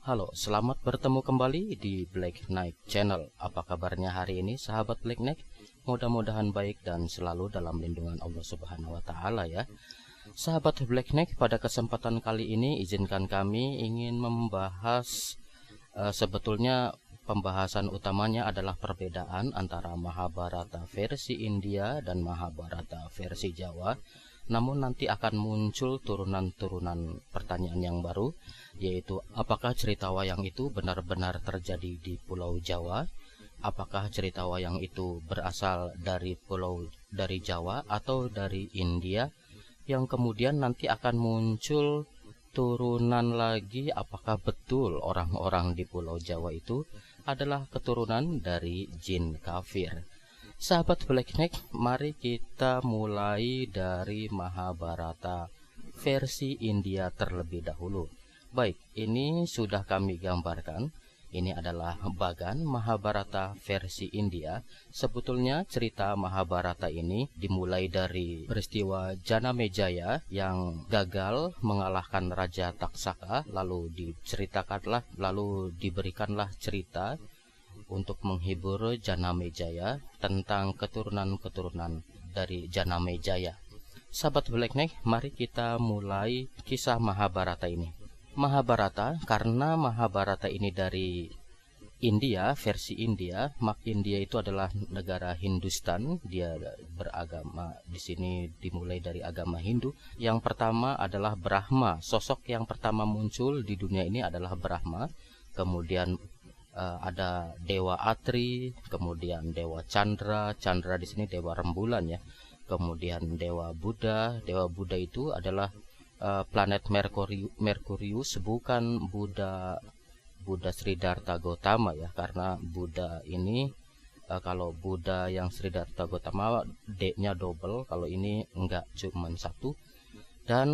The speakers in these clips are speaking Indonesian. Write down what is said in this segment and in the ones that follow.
Halo, selamat bertemu kembali di Black Knight Channel. Apa kabarnya hari ini, sahabat Black Knight? Mudah-mudahan baik dan selalu dalam lindungan Allah Subhanahu wa Ta'ala ya. Sahabat Black Knight, pada kesempatan kali ini izinkan kami ingin membahas sebetulnya pembahasan utamanya adalah perbedaan antara Mahabharata versi India dan Mahabharata versi Jawa. Namun nanti akan muncul turunan-turunan pertanyaan yang baru, yaitu apakah cerita wayang itu benar-benar terjadi di Pulau Jawa? Apakah cerita wayang itu berasal dari Jawa atau dari India? Yang kemudian nanti akan muncul turunan lagi, apakah betul orang-orang di Pulau Jawa itu adalah keturunan dari jin kafir? Sahabat Black Knight, mari kita mulai dari Mahabharata versi India terlebih dahulu. Baik, ini sudah kami gambarkan. Ini adalah bagan Mahabharata versi India. Sebetulnya cerita Mahabharata ini dimulai dari peristiwa Janamejaya yang gagal mengalahkan Raja Taksaka, lalu diberikanlah cerita untuk menghibur Janamejaya tentang keturunan-keturunan dari Janamejaya. Sahabat Black Knight, mari kita mulai kisah Mahabharata ini. Mahabharata, karena Mahabharata ini dari India, versi India, India itu adalah negara Hindustan. Dia beragama di sini dimulai dari agama Hindu. Yang pertama adalah Brahma. Sosok yang pertama muncul di dunia ini adalah Brahma. Kemudian ada Dewa Atri, kemudian Dewa Chandra. Chandra di sini dewa rembulan ya. Kemudian Dewa Buddha. Dewa Buddha itu adalah planet Merkurius, bukan Buddha Siddhartha Gautama ya, karena Buddha ini kalau Buddha yang Siddhartha Gautama D-nya double, kalau ini enggak, cuman satu. Dan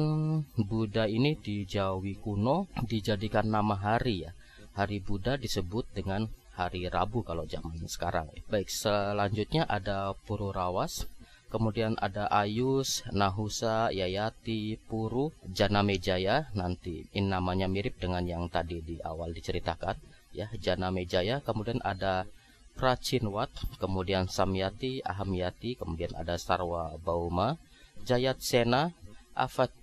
Buddha ini di Jawi kuno dijadikan nama hari ya. Hari Buddha disebut dengan hari Rabu kalau zaman sekarang. Baik, selanjutnya ada Pururawas, kemudian ada Ayus, Nahusa, Yayati, Puru, Janamejaya. Nanti ini namanya mirip dengan yang tadi di awal diceritakan ya, Janamejaya. Kemudian ada Prachinwat, kemudian Samyati, Ahamyati, kemudian ada Sarwa Bauma, Jayatsena,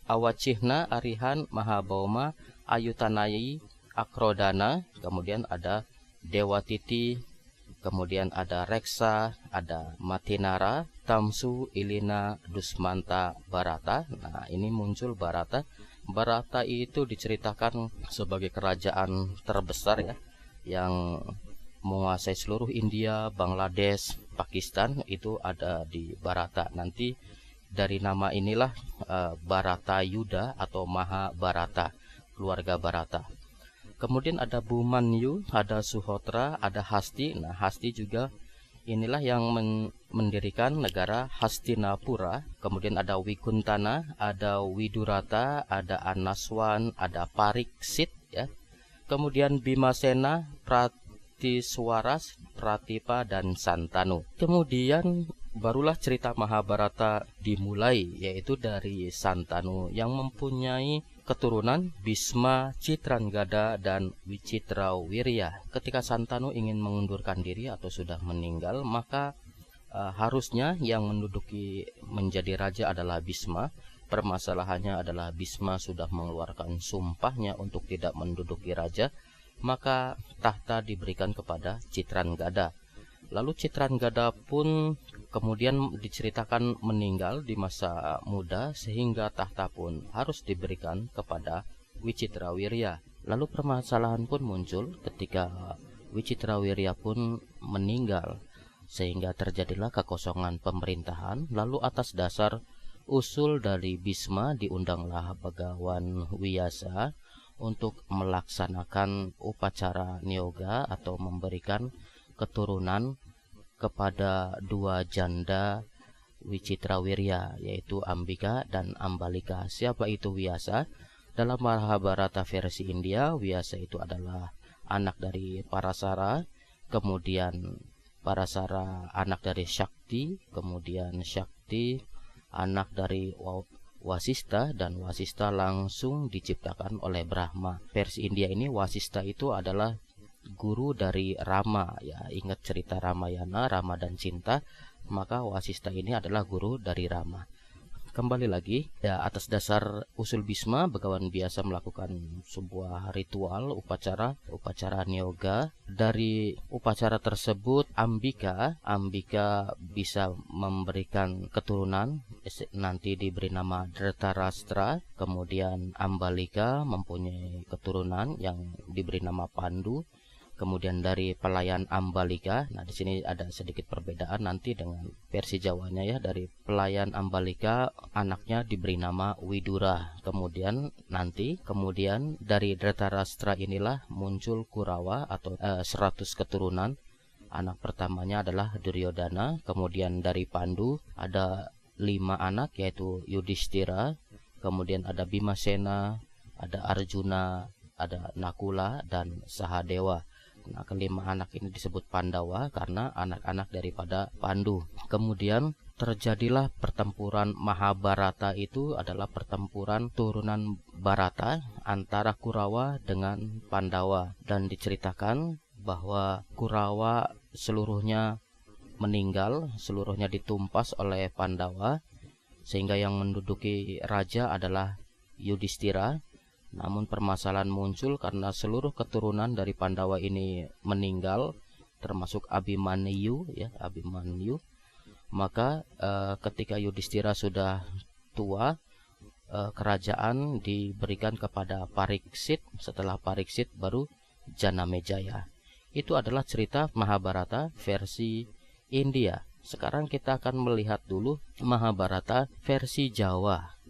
Awacihna, Arihan, Mahabauma, Ayutanayi, Akrodana, kemudian ada Dewa Titi, kemudian ada Reksa, ada Matinara, Tamsu, Ilina, Dusmanta, Barata. Nah, ini muncul Barata. Barata itu diceritakan sebagai kerajaan terbesar ya, yang menguasai seluruh India, Bangladesh, Pakistan, itu ada di Barata. Nanti dari nama inilah Barata Yuda atau Mahabharata, keluarga Barata. Kemudian ada Bumanyu, ada Suhotra, ada Hasti. Nah, Hasti juga inilah yang mendirikan negara Hastinapura. Kemudian ada Wikuntana, ada Widurata, ada Anaswan, ada Pariksit ya. Kemudian Bimasena, Pratiswaras, Pratipa, dan Santanu. Kemudian barulah cerita Mahabharata dimulai, yaitu dari Santanu yang mempunyai keturunan Bhisma, Citrangada, dan Wicitrawirya. Ketika Santanu ingin mengundurkan diri atau sudah meninggal, maka harusnya yang menjadi raja adalah Bhisma. Permasalahannya adalah Bhisma sudah mengeluarkan sumpahnya untuk tidak menduduki raja, maka tahta diberikan kepada Citrangada. Lalu Citrangada pun kemudian diceritakan meninggal di masa muda, sehingga tahta pun harus diberikan kepada Wicitrawirya. Lalu permasalahan pun muncul ketika Wicitrawirya pun meninggal, sehingga terjadilah kekosongan pemerintahan. Lalu atas dasar usul dari Bhisma diundanglah Bagawan Wiyasa untuk melaksanakan upacara niyoga atau memberikan keturunan kepada dua janda Wicitrawirya, yaitu Ambika dan Ambalika. Siapa itu Wiyasa? Dalam Mahabharata versi India, Wiyasa itu adalah anak dari Parasara, kemudian Parasara anak dari Shakti, kemudian Shakti anak dari Wasista, dan Wasista langsung diciptakan oleh Brahma. Versi India ini Wasista itu adalah guru dari Rama, ya ingat cerita Ramayana, Rama dan Cinta, maka Wasista ini adalah guru dari Rama. Kembali lagi, ya atas dasar usul Bhisma, Begawan biasa melakukan sebuah ritual upacara niyoga. Dari upacara tersebut Ambika bisa memberikan keturunan, nanti diberi nama Dhritarashtra. Kemudian Ambalika mempunyai keturunan yang diberi nama Pandu. Kemudian dari pelayan Ambalika, nah di sini ada sedikit perbedaan nanti dengan versi Jawanya ya. Dari pelayan Ambalika anaknya diberi nama Widura. Kemudian dari Dhritarashtra inilah muncul Kurawa atau 100 keturunan. Anak pertamanya adalah Duryodhana. Kemudian dari Pandu ada 5 anak, yaitu Yudhishthira. Kemudian ada Bimasena, ada Arjuna, ada Nakula, dan Sahadewa. Nah, kelima anak ini disebut Pandawa karena anak-anak daripada Pandu. Kemudian terjadilah pertempuran Mahabharata. Itu adalah pertempuran turunan Bharata antara Kurawa dengan Pandawa, dan diceritakan bahwa Kurawa seluruhnya meninggal, seluruhnya ditumpas oleh Pandawa, sehingga yang menduduki raja adalah Yudhishthira. Namun permasalahan muncul karena seluruh keturunan dari Pandawa ini meninggal, termasuk Abhimanyu. Maka ketika Yudhishthira sudah tua, kerajaan diberikan kepada Pariksit. Setelah Pariksit baru Janamejaya. Itu adalah cerita Mahabharata versi India. Sekarang kita akan melihat dulu Mahabharata versi Jawa.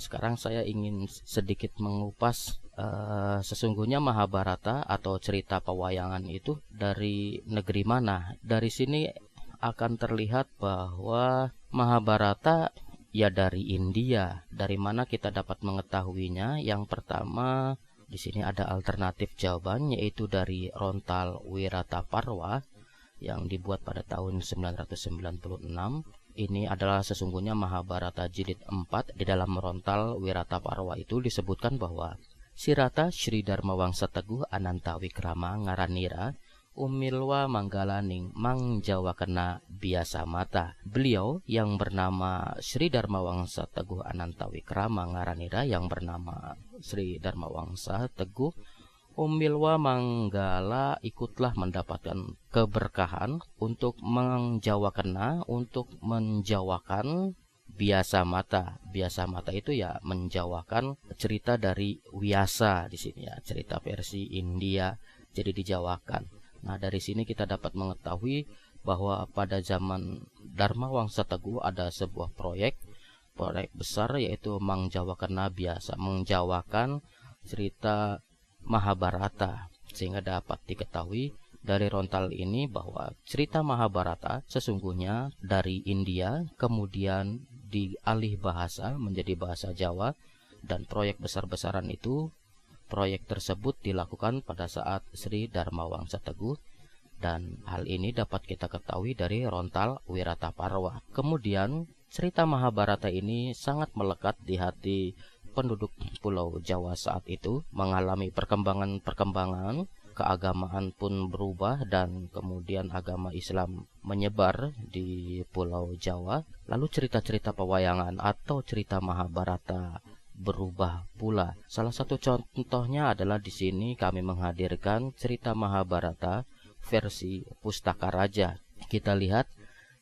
Sekarang saya ingin sedikit mengupas sesungguhnya Mahabharata atau cerita pewayangan itu dari negeri mana. Dari sini akan terlihat bahwa Mahabharata ya dari India. Dari mana kita dapat mengetahuinya? Yang pertama, di sini ada alternatif jawaban, yaitu dari Rontal Wirataparwa yang dibuat pada tahun 996. Ini adalah sesungguhnya Mahabharata jilid 4. Di dalam Rontal Wirataparwa itu disebutkan bahwa Sirata Sri Dharma Wangsa Teguh Anantawikrama Ngaranira Umilwa Manggalaning Mangjawakena Biasa Mata. Beliau yang bernama Sri Dharma Wangsa Teguh Anantawikrama Ngaranira, yang bernama Sri Dharma Wangsa Teguh Umilwa Manggala, ikutlah mendapatkan keberkahan untuk menjawakena, untuk menjawakan Biasa Mata. Biasa Mata itu ya menjawakan cerita dari Vyasa di sini ya, cerita versi India jadi dijawakan. Nah, dari sini kita dapat mengetahui bahwa pada zaman Dharma Wangsa Teguh ada sebuah proyek besar, yaitu Mangjawakena Biasa, menjawakan cerita Mahabharata, sehingga dapat diketahui dari Rontal ini bahwa cerita Mahabharata sesungguhnya dari India, kemudian dialih bahasa menjadi bahasa Jawa, dan proyek besar-besaran itu, proyek tersebut dilakukan pada saat Sri Dharma Wangsa Teguh, dan hal ini dapat kita ketahui dari Rontal Wirataparwa. Kemudian cerita Mahabharata ini sangat melekat di hati penduduk Pulau Jawa saat itu, mengalami perkembangan, keagamaan pun berubah, dan kemudian agama Islam menyebar di Pulau Jawa. Lalu cerita-cerita pewayangan atau cerita Mahabharata berubah pula. Salah satu contohnya adalah di sini kami menghadirkan cerita Mahabharata versi Pustaka Raja. Kita lihat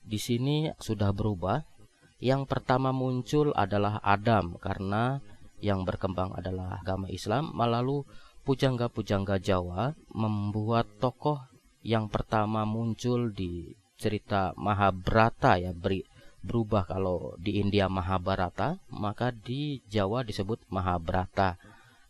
di sini sudah berubah. Yang pertama muncul adalah Adam karena yang berkembang adalah agama Islam. Lalu pujangga-pujangga Jawa membuat tokoh yang pertama muncul di cerita Mahabharata ya, berubah. Kalau di India Mahabharata, maka di Jawa disebut Mahabharata.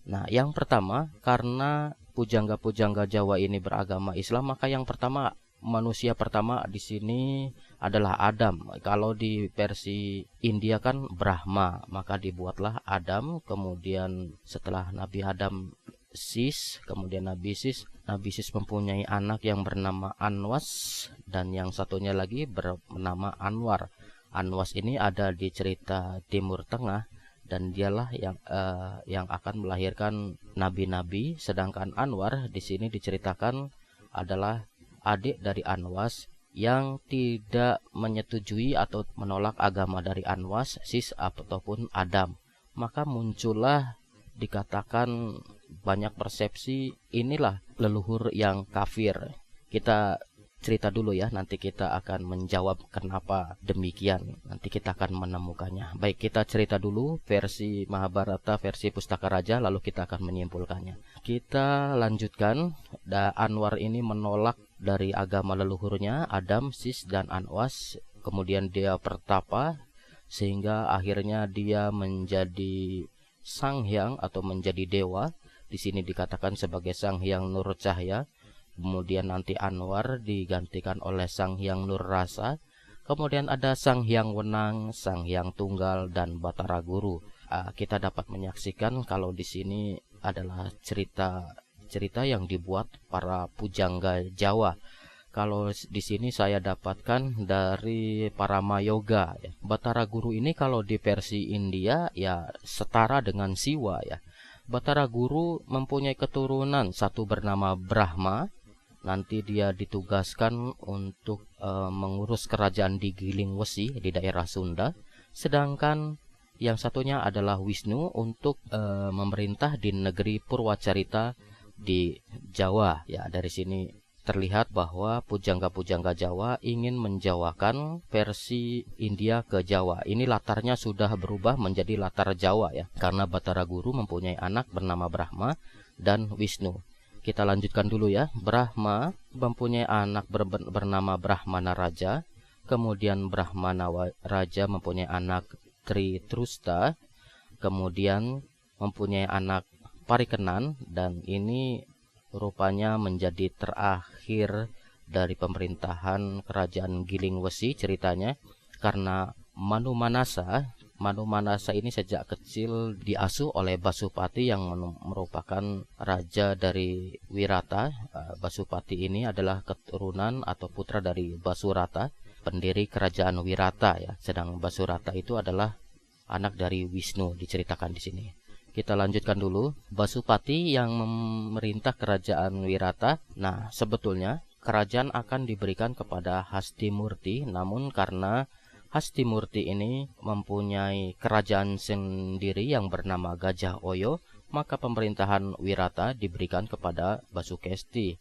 Nah, yang pertama karena pujangga-pujangga Jawa ini beragama Islam, maka yang pertama, manusia pertama di sini adalah Adam. Kalau di versi India kan Brahma, maka dibuatlah Adam. Kemudian setelah Nabi Adam Sis, kemudian Nabi Sis mempunyai anak yang bernama Anwas, dan yang satunya lagi bernama Anwar. Anwas ini ada di cerita Timur Tengah dan dialah yang akan melahirkan nabi-nabi, sedangkan Anwar di sini diceritakan adalah adik dari Anwas yang tidak menyetujui atau menolak agama dari Anwas, Sis ataupun Adam. Maka muncullah dikatakan banyak persepsi inilah leluhur yang kafir. Kita cerita dulu ya, nanti kita akan menjawab kenapa demikian. Nanti kita akan menemukannya. Baik, kita cerita dulu versi Mahabharata, versi Pustaka Raja, lalu kita akan menyimpulkannya. Kita lanjutkan. Anwar ini menolak dari agama leluhurnya, Adam, Sis, dan Anwas. Kemudian dia bertapa, sehingga akhirnya dia menjadi Sang Hyang atau menjadi dewa. Di sini dikatakan sebagai Sang Hyang Nur Cahya. Kemudian nanti Anwar digantikan oleh Sang Hyang Nur Rasa. Kemudian ada Sang Hyang Wenang, Sang Hyang Tunggal, dan Batara Guru. Kita dapat menyaksikan kalau di sini adalah cerita yang dibuat para pujangga Jawa. Kalau di sini saya dapatkan dari para mayoga. Ya. Batara Guru ini kalau di versi India ya setara dengan Siwa ya. Batara Guru mempunyai keturunan, satu bernama Brahma. Nanti dia ditugaskan untuk mengurus kerajaan di Giling Wesi di daerah Sunda. Sedangkan yang satunya adalah Wisnu untuk memerintah di negeri Purwacarita di Jawa. Ya, dari sini terlihat bahwa pujangga-pujangga Jawa ingin menjawakan versi India ke Jawa. Ini latarnya sudah berubah menjadi latar Jawa ya, karena Batara Guru mempunyai anak bernama Brahma dan Wisnu. Kita lanjutkan dulu ya. Brahma mempunyai anak bernama Brahmana Raja. Kemudian Brahmana Raja mempunyai anak Tritrusta. Kemudian mempunyai anak Parikenan. Dan ini rupanya menjadi terakhir dari pemerintahan kerajaan Giling Wesi ceritanya. Karena Manu Manasa ini sejak kecil diasuh oleh Basupati yang merupakan raja dari Wirata. Basupati ini adalah keturunan atau putra dari Basurata, pendiri kerajaan Wirata ya. Sedang Basurata itu adalah anak dari Wisnu diceritakan di sini. Kita lanjutkan dulu. Basupati yang memerintah kerajaan Wirata. Nah, sebetulnya kerajaan akan diberikan kepada Hastimurti, namun karena Hastimurti ini mempunyai kerajaan sendiri yang bernama Gajah Oyo, maka pemerintahan Wirata diberikan kepada Basukesti.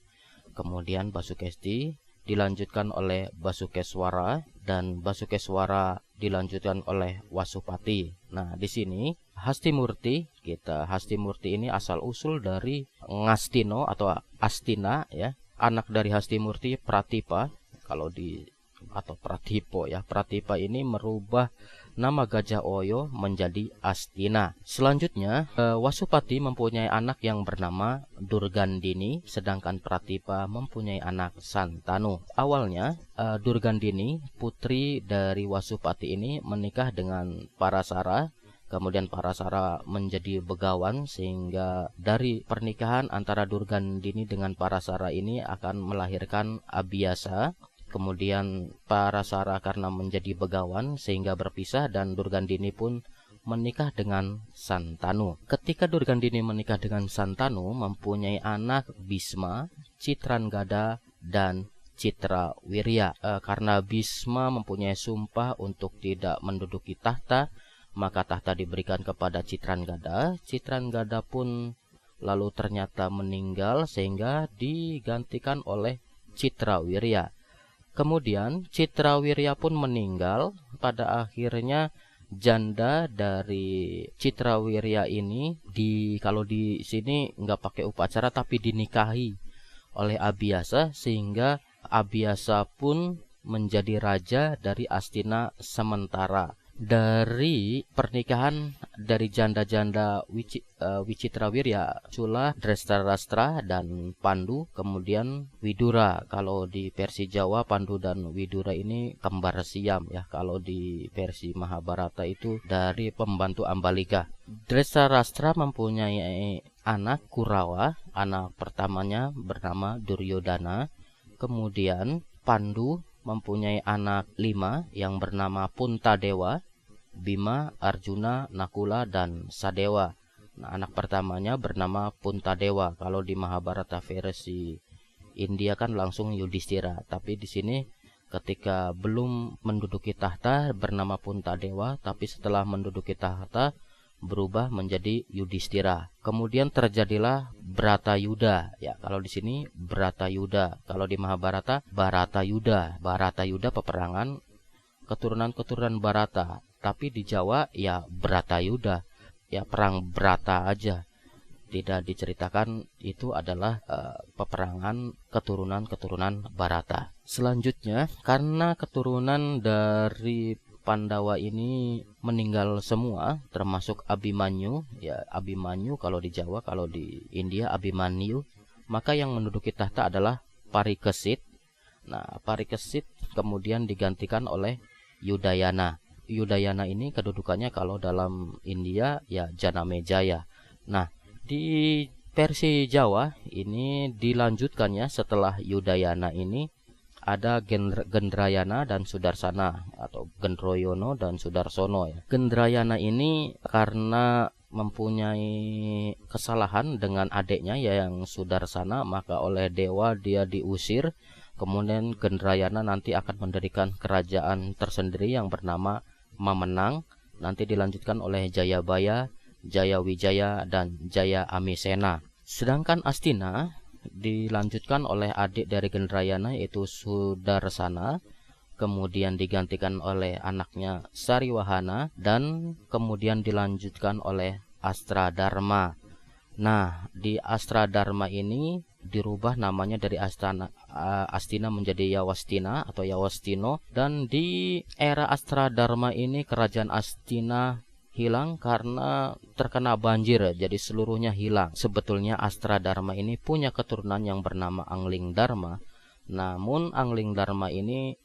Kemudian Basukesti dilanjutkan oleh Basukeswara dan Basukeswara dilanjutkan oleh Wasupati. Nah, di sini Hastimurti ini asal usul dari Ngastino atau Astina ya. Anak dari Hastimurti Pratipa atau Pratipo ya. Pratipa ini merubah nama Gajah Oyo menjadi Astina. Selanjutnya Wasupati mempunyai anak yang bernama Durgandini, sedangkan Pratipa mempunyai anak Santanu. Awalnya Durgandini, putri dari Wasupati ini, menikah dengan Parasara. Kemudian Parasara menjadi begawan, sehingga dari pernikahan antara Durgandini dengan Parasara ini akan melahirkan Abiyasa. Kemudian Parasara karena menjadi begawan sehingga berpisah, dan Durgandini pun menikah dengan Santanu. Ketika Durgandini menikah dengan Santanu, mempunyai anak Bisma, Citrangada, dan Citrawirya. Karena Bisma mempunyai sumpah untuk tidak menduduki tahta, maka tahta diberikan kepada Citrangada. Citrangada pun lalu ternyata meninggal sehingga digantikan oleh Citrawirya. Kemudian Citrawirya pun meninggal. Pada akhirnya janda dari Citrawirya ini kalau di sini nggak pakai upacara tapi dinikahi oleh Abiyasa, sehingga Abiyasa pun menjadi raja dari Astina sementara. Dari pernikahan dari janda-janda Wicitrawirya, Sula, Drestarastra, dan Pandu, kemudian Widura. Kalau di versi Jawa, Pandu dan Widura ini kembar siam ya. Kalau di versi Mahabharata itu dari pembantu Ambalika. Drestarastra mempunyai anak Kurawa. Anak pertamanya bernama Duryodhana. Kemudian Pandu mempunyai anak 5 yang bernama Puntadewa, Bima, Arjuna, Nakula, dan Sadewa. Nah, anak pertamanya bernama Puntadewa. Kalau di Mahabharata versi India kan langsung Yudhistira, tapi di sini ketika belum menduduki tahta bernama Puntadewa, tapi setelah menduduki tahta berubah menjadi Yudhistira. Kemudian terjadilah Bratayuda. Ya, kalau di sini Bratayuda, kalau di Mahabharata Baratayuda. Baratayuda peperangan keturunan-keturunan Barata, tapi di Jawa ya Bratayuda. Ya, perang Brata aja. Tidak diceritakan itu adalah peperangan keturunan-keturunan Barata. Selanjutnya, karena keturunan dari Pandawa ini meninggal semua, termasuk Abimanyu, ya Abimanyu kalau di Jawa, kalau di India Abimanyu, maka yang menduduki tahta adalah Parikesit. Nah, Parikesit kemudian digantikan oleh Yudayana. Yudayana ini kedudukannya kalau dalam India ya Janamejaya. Nah, di versi Jawa ini dilanjutkannya setelah Yudayana ini ada Gendrayana dan Sudarsana atau Gendroyono dan Sudarsono ya. Gendrayana ini karena mempunyai kesalahan dengan adiknya yang Sudarsana, maka oleh dewa dia diusir. Kemudian Gendrayana nanti akan mendirikan kerajaan tersendiri yang bernama Mamenang, nanti dilanjutkan oleh Jayabaya, Jayawijaya, dan Jaya Amisena. Sedangkan Astina dilanjutkan oleh adik dari Gendrayana yaitu Sudarsana, kemudian digantikan oleh anaknya Sariwahana, dan kemudian dilanjutkan oleh Astradharma. Nah, di Astradharma ini dirubah namanya dari Astina menjadi Yawastina atau Yawastino, dan di era Astradharma ini kerajaan Astina hilang karena terkena banjir, jadi seluruhnya hilang. Sebetulnya Astradharma ini punya keturunan yang bernama Anglingdarma. Namun Anglingdarma ini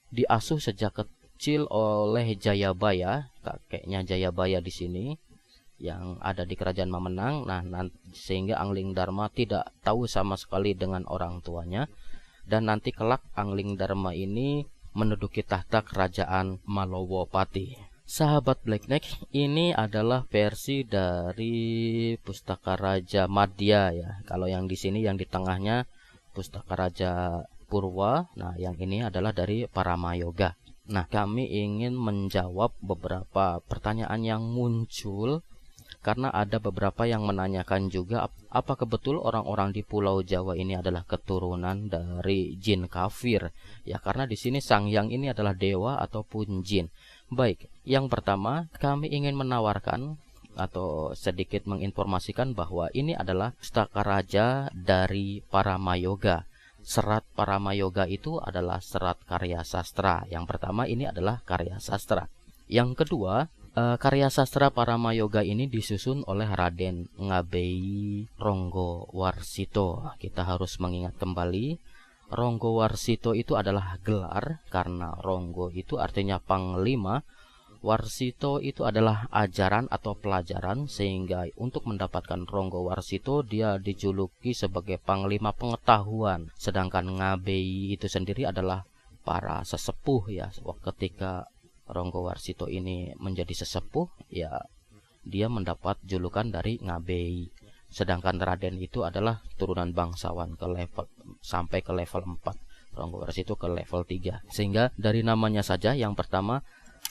diasuh sejak kecil oleh Jayabaya, kakeknya Jayabaya di sini yang ada di kerajaan Mamenang. Nah, sehingga Anglingdarma tidak tahu sama sekali dengan orang tuanya, dan nanti kelak Anglingdarma ini menduduki tahta kerajaan Malowopati. Sahabat Blackneck, ini adalah versi dari Pustaka Raja Madya ya. Kalau yang di sini yang di tengahnya Pustaka Raja Purwa. Nah, yang ini adalah dari Paramayoga. Nah, kami ingin menjawab beberapa pertanyaan yang muncul karena ada beberapa yang menanyakan juga apakah betul orang-orang di Pulau Jawa ini adalah keturunan dari jin kafir? Ya, karena di sini Sang Hyang ini adalah dewa ataupun jin. Baik, yang pertama kami ingin menawarkan atau sedikit menginformasikan bahwa ini adalah Pustaka Raja dari Paramayoga. Serat Paramayoga itu adalah serat karya sastra. Yang pertama ini adalah karya sastra. Yang kedua, karya sastra Paramayoga ini disusun oleh Raden Ngabei Ronggowarsito. Kita harus mengingat kembali, Ronggowarsito itu adalah gelar, karena Ronggo itu artinya panglima, Warsito itu adalah ajaran atau pelajaran, sehingga untuk mendapatkan Ronggowarsito dia dijuluki sebagai panglima pengetahuan. Sedangkan Ngabei itu sendiri adalah para sesepuh ya. Ketika Ronggowarsito ini menjadi sesepuh ya, dia mendapat julukan dari Ngabei. Sedangkan Raden itu adalah turunan bangsawan sampai ke level 4. Ronggowarsito ke level 3. Sehingga dari namanya saja, yang pertama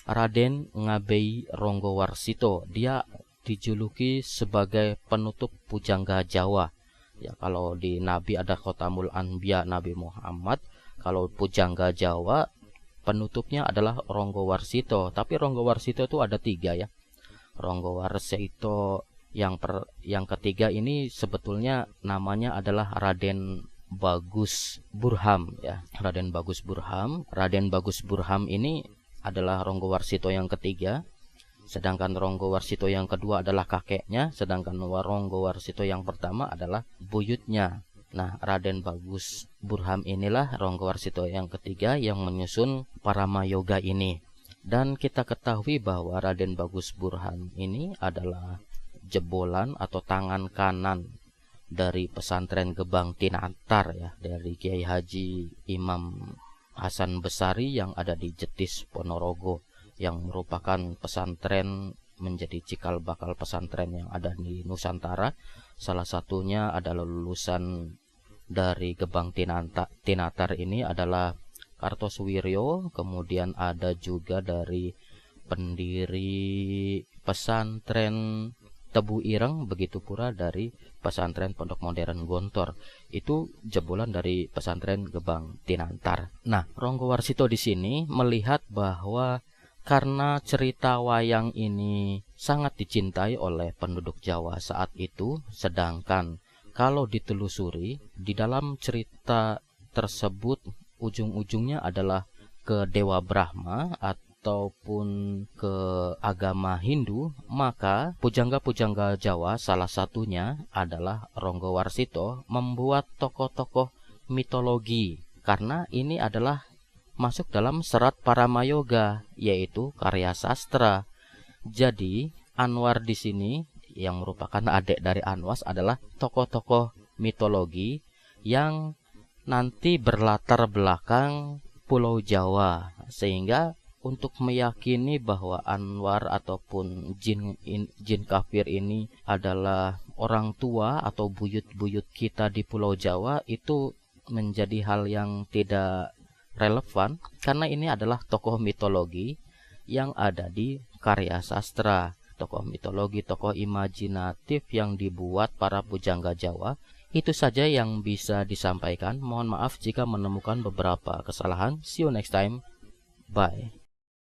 Raden Ngabei Ronggowarsito, dia dijuluki sebagai penutup pujangga Jawa. Ya, kalau di Nabi ada Khotamul Anbiya Nabi Muhammad, kalau pujangga Jawa penutupnya adalah Ronggowarsito. Tapi Ronggowarsito itu ada 3 ya. Ronggowarsito yang ketiga ini sebetulnya namanya adalah Raden Bagus Burham ya. Raden Bagus Burham. Raden Bagus Burham ini adalah Ronggowarsito yang ketiga. Sedangkan Ronggowarsito yang kedua adalah kakeknya, sedangkan Ronggowarsito yang pertama adalah buyutnya. Nah, Raden Bagus Burham inilah Ronggowarsito yang ketiga yang menyusun Paramayoga ini. Dan kita ketahui bahwa Raden Bagus Burham ini adalah jebolan atau tangan kanan dari pesantren Gebang Tinatar ya, dari Kiai Haji Imam Hasan Besari yang ada di Jetis Ponorogo, yang merupakan pesantren, menjadi cikal bakal pesantren yang ada di Nusantara. Salah satunya adalah lulusan dari Gebang Tinatar ini adalah Kartosuwiryo, kemudian ada juga dari pendiri pesantren Tebu Ireng, begitu pula dari pesantren Pondok Modern Gontor. Itu jebolan dari pesantren Gebang Tinantar. Nah, Ronggo Warsito di sini melihat bahwa karena cerita wayang ini sangat dicintai oleh penduduk Jawa saat itu, sedangkan kalau ditelusuri di dalam cerita tersebut ujung-ujungnya adalah ke Dewa Brahma ataupun ke agama Hindu, maka pujangga-pujangga Jawa salah satunya adalah Ronggo Warsito membuat tokoh-tokoh mitologi, karena ini adalah masuk dalam serat Paramayoga, yaitu karya sastra. Jadi Anwar di sini yang merupakan adik dari Anwas adalah tokoh-tokoh mitologi yang nanti berlatar belakang Pulau Jawa, sehingga untuk meyakini bahwa Anwar ataupun jin kafir ini adalah orang tua atau buyut-buyut kita di Pulau Jawa, itu menjadi hal yang tidak relevan, karena ini adalah tokoh mitologi yang ada di karya sastra, tokoh mitologi, tokoh imajinatif yang dibuat para pujangga Jawa. Itu saja yang bisa disampaikan. Mohon maaf jika menemukan beberapa kesalahan. See you next time. Bye.